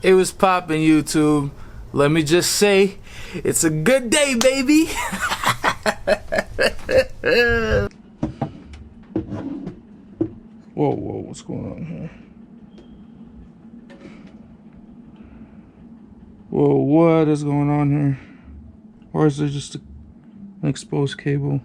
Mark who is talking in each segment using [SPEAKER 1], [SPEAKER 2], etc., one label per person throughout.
[SPEAKER 1] It was popping, YouTube. Let me just say, it's a good day, baby. Whoa, what's going on here? Whoa, what is going on here? Or is there just an exposed cable?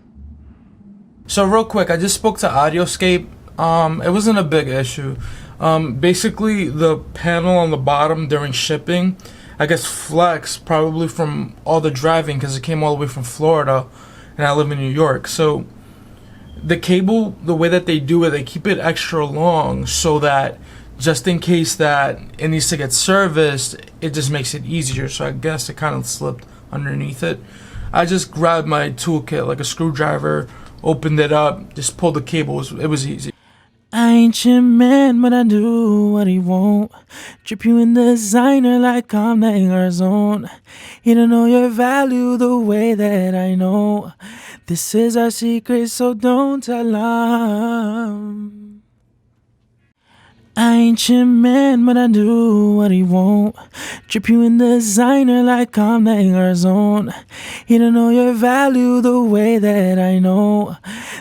[SPEAKER 1] So real quick, I just spoke to Audio-Scape. It wasn't a big issue. Basically, the panel on the bottom during shipping, I guess flexed probably from all the driving because it came all the way from Florida, and I live in New York. So the cable, the way that they do it, they keep it extra long so that just in case that it needs to get serviced, it just makes it easier. So I guess it kind of slipped underneath it. I just grabbed my toolkit, like a screwdriver, opened it up, just pulled the cable. It was easy. I ain't your man, but I do what he won't. Drip you in designer like I'm the hanger's on. You don't know your value the way that I know. This is our secret, so don't tell him. I ain't your man, but I do what he won't. Drip you in designer like I'm the hanger's on. You don't know your value the way that I know.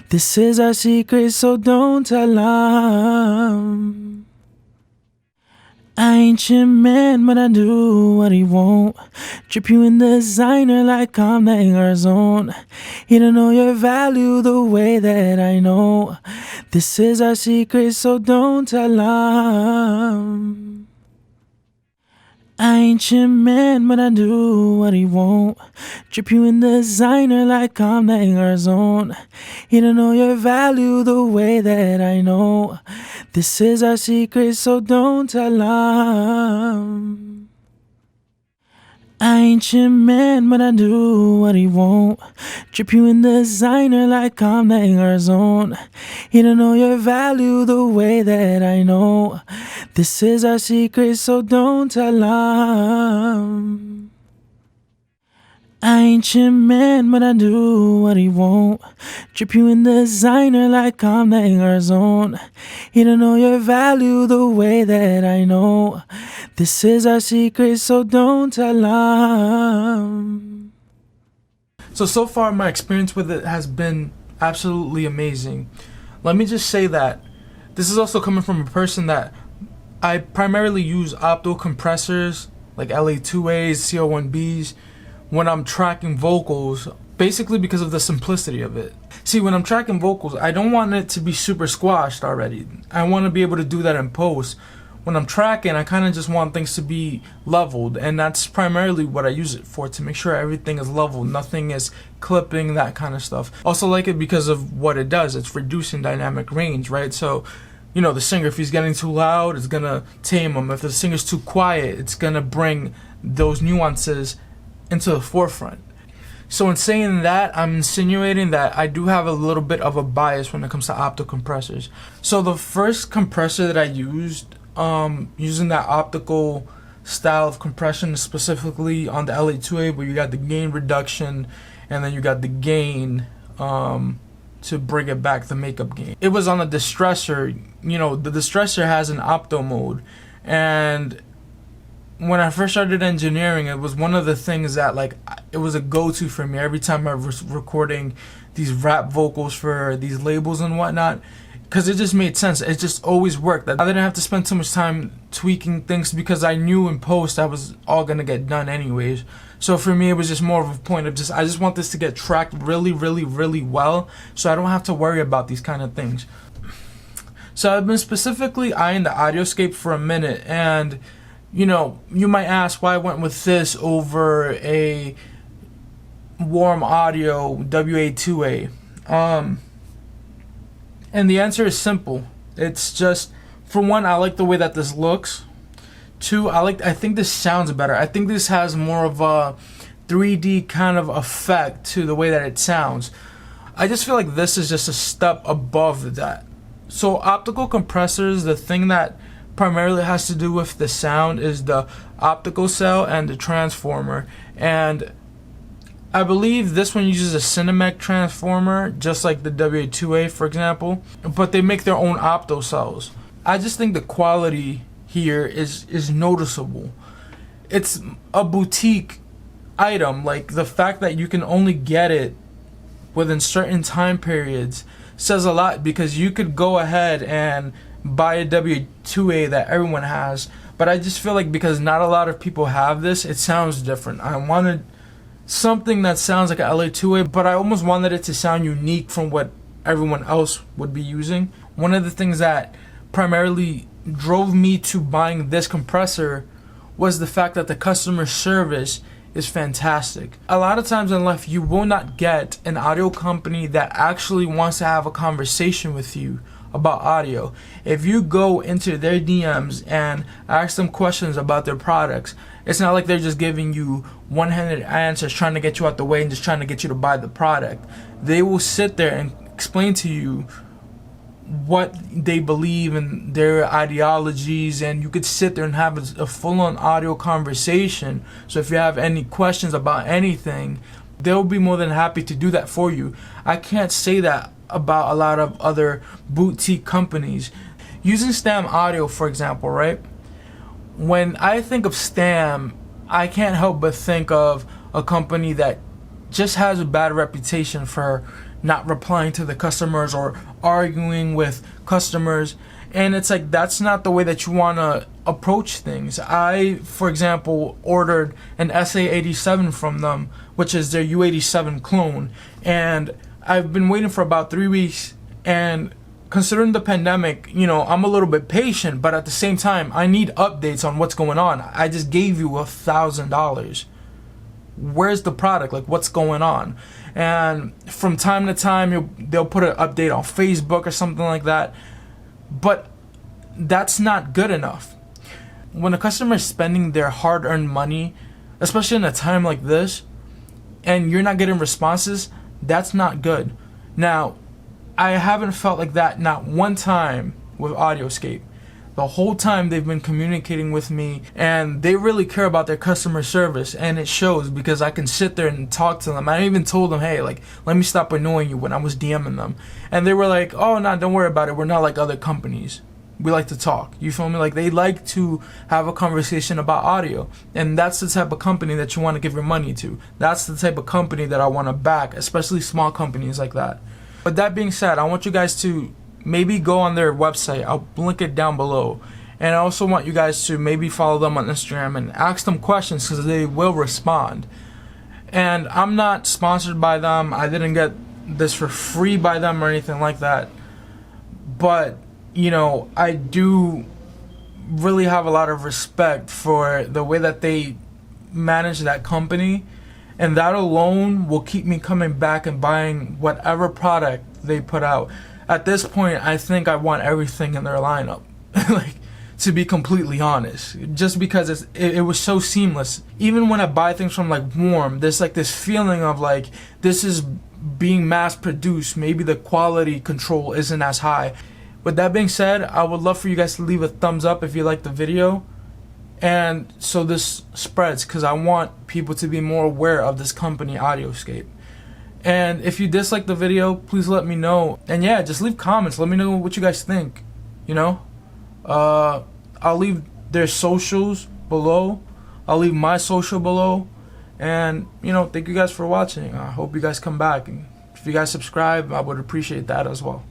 [SPEAKER 1] This is our secret, so don't tell him. I ain't your man, but I do what he won't. Drip you in designer like I'm the hanger's on. You don't know your value the way that I know. This is our secret, so don't tell him. I ain't your man, but I do what he won't. Drip you in designer like I'm the hanger's on. You don't know your value the way that I know. This is our secret, so don't tell him. I ain't your man, but I do what he won't. Drip you in designer like I'm the hanger's on. You don't know your value the way that I know. This is our secret, so don't tell him. I ain't your man, but I do what he won't. Drip you in designer like I'm the hanger's on. You don't know your value the way that I know. This is our secret, so don't tell him. So far my experience with it has been absolutely amazing. Let me just say that this is also coming from a person that I primarily use opto compressors like LA2As, CO1Bs when I'm tracking vocals, basically because of the simplicity of it. See, when I'm tracking vocals, I don't want it to be super squashed already. I want to be able to do that in post. When I'm tracking, I kind of just want things to be leveled, and that's primarily what I use it for, to make sure everything is leveled, nothing is clipping, that kind of stuff. Also like it because of what it does. It's reducing dynamic range, right? So, you know, the singer, if he's getting too loud, it's gonna tame him. If the singer's too quiet, it's gonna bring those nuances into the forefront. So in saying that, I'm insinuating that I do have a little bit of a bias when it comes to opto compressors. So the first compressor that I used, using that optical style of compression, specifically on the LA2A, where you got the gain reduction and then you got the gain to bring it back, the makeup gain. It was on a distressor. You know, the distressor has an opto mode, and when I first started engineering, it was one of the things that, like, it was a go-to for me every time I was recording these rap vocals for these labels and whatnot, because it just made sense. It just always worked. I didn't have to spend too much time tweaking things because I knew in post that was all gonna get done anyways. So for me, it was just more of a point of I just want this to get tracked really, really, really well, so I don't have to worry about these kind of things. So I've been specifically eyeing the Audio-Scape for a minute, and you know, you might ask why I went with this over a Warm Audio WA2A. And the answer is simple. It's just, for one, I like the way that this looks. Two, I think this sounds better. I think this has more of a 3D kind of effect to the way that it sounds. I just feel like this is just a step above that. So optical compressors, the thing that primarily has to do with the sound is the optical cell and the transformer, and I believe this one uses a Cinemec transformer, just like the WA2A, for example, but they make their own opto cells. I just think the quality here is noticeable. It's a boutique item. Like, the fact that you can only get it within certain time periods says a lot, because you could go ahead and buy a W2A that everyone has, but I just feel like because not a lot of people have this, it sounds different. I wanted something that sounds like a LA2A, but I almost wanted it to sound unique from what everyone else would be using. One of the things that primarily drove me to buying this compressor was the fact that the customer service is fantastic. A lot of times in life, you will not get an audio company that actually wants to have a conversation with you about audio. If you go into their DMs and ask them questions about their products, it's not like they're just giving you one-handed answers, trying to get you out the way and just trying to get you to buy the product. They will sit there and explain to you what they believe in, their ideologies, and you could sit there and have a full-on audio conversation. So if you have any questions about anything, they'll be more than happy to do that for you. I can't say that about a lot of other boutique companies. Using Stam Audio, for example, right? When I think of Stam, I can't help but think of a company that just has a bad reputation for not replying to the customers or arguing with customers. And it's like, that's not the way that you want to approach things. I, for example, ordered an SA87 from them, which is their U87 clone, and I've been waiting for about 3 weeks, and considering the pandemic, you know, I'm a little bit patient, but at the same time, I need updates on what's going on. I just gave you $1,000. Where's the product? Like, what's going on? And from time to time, they'll put an update on Facebook or something like that, but that's not good enough. When a customer is spending their hard-earned money, especially in a time like this, and you're not getting responses, that's not good. Now, I haven't felt like that not one time with Audio-Scape. The whole time they've been communicating with me, and they really care about their customer service, and it shows because I can sit there and talk to them. I even told them, hey, like, let me stop annoying you, when I was DMing them. And they were like, oh, no, don't worry about it. We're not like other companies. We like to talk. You feel me? Like, they like to have a conversation about audio. And that's the type of company that you want to give your money to. That's the type of company that I want to back, especially small companies like that. But that being said, I want you guys to maybe go on their website. I'll link it down below. And I also want you guys to maybe follow them on Instagram and ask them questions, because they will respond. And I'm not sponsored by them. I didn't get this for free by them or anything like that. But, you know, I do really have a lot of respect for the way that they manage that company. And that alone will keep me coming back and buying whatever product they put out. At this point, I think I want everything in their lineup, like, to be completely honest, just because it was so seamless. Even when I buy things from like Warm, there's like this feeling of like, this is being mass produced. Maybe the quality control isn't as high. With that being said, I would love for you guys to leave a thumbs up if you like the video, and so this spreads, because I want people to be more aware of this company, Audio-Scape. And if you dislike the video, please let me know. And yeah, just leave comments. Let me know what you guys think. You know, I'll leave their socials below. I'll leave my social below. And, you know, thank you guys for watching. I hope you guys come back. And if you guys subscribe, I would appreciate that as well.